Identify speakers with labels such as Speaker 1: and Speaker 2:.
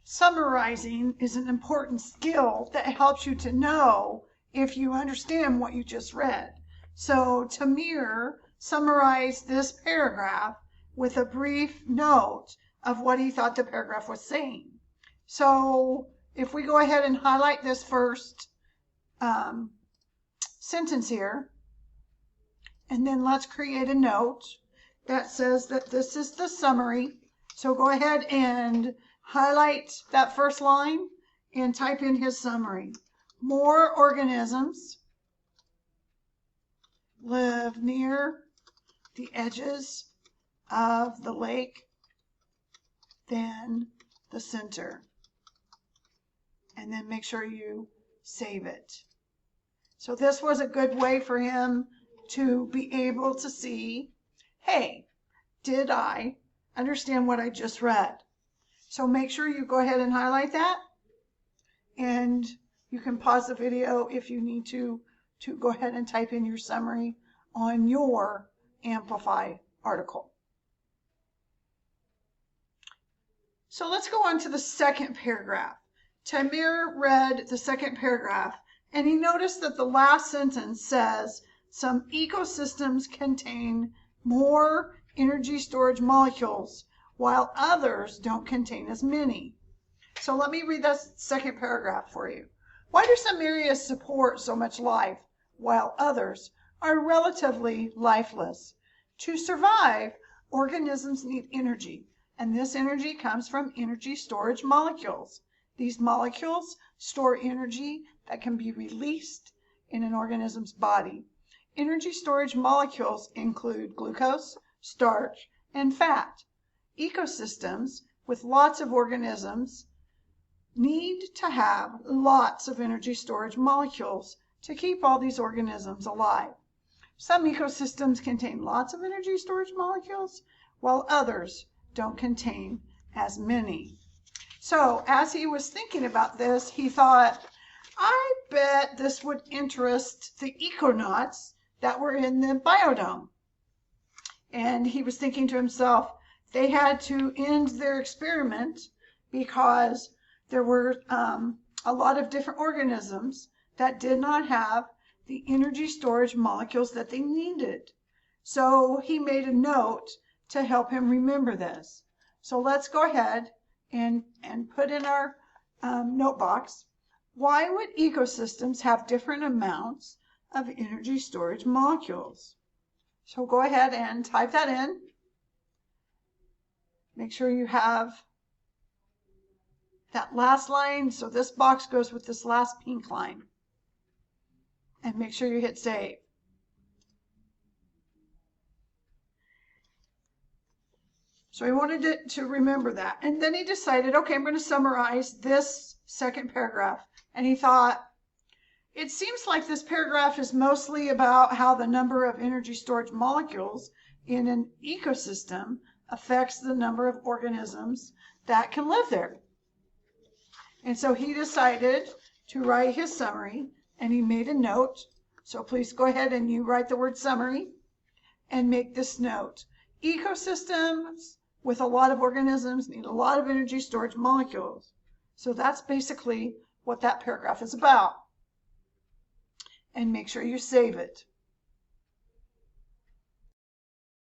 Speaker 1: summarizing is an important skill that helps you to know if you understand what you just read. So Tamir summarized this paragraph with a brief note of what he thought the paragraph was saying. So if we go ahead and highlight this first sentence here, and then let's create a note that says that this is the summary. So go ahead and highlight that first line and type in his summary. More organisms live near the edges of the lake than the center. And then make sure you save it. So this was a good way for him to be able to see, hey, did I understand what I just read? So make sure you go ahead and highlight that, and you can pause the video if you need to go ahead and type in your summary on your Amplify article. So let's go on to the second paragraph. Tamir read the second paragraph, and he noticed that the last sentence says, some ecosystems contain more energy storage molecules, while others don't contain as many. So let me read that second paragraph for you. Why do some areas support so much life, while others are relatively lifeless? To survive, organisms need energy, and this energy comes from energy storage molecules. These molecules store energy that can be released in an organism's body. Energy storage molecules include glucose, starch, and fat. Ecosystems with lots of organisms need to have lots of energy storage molecules to keep all these organisms alive. Some ecosystems contain lots of energy storage molecules, while others don't contain as many. So as he was thinking about this, he thought, I bet this would interest the econauts that were in the biodome. And he was thinking to himself, they had to end their experiment because there were a lot of different organisms that did not have the energy storage molecules that they needed. So he made a note to help him remember this. So let's go ahead and put in our note box, why would ecosystems have different amounts of energy storage molecules? So go ahead and type that in. Make sure you have that last line. So this box goes with this last pink line. And make sure you hit save. So he wanted to remember that. And then he decided, okay, I'm going to summarize this second paragraph. And he thought, it seems like this paragraph is mostly about how the number of energy storage molecules in an ecosystem affects the number of organisms that can live there. And so he decided to write his summary, and he made a note. So please go ahead and you write the word summary and make this note. Ecosystems with a lot of organisms need a lot of energy storage molecules. So that's basically what that paragraph is about. And make sure you save it.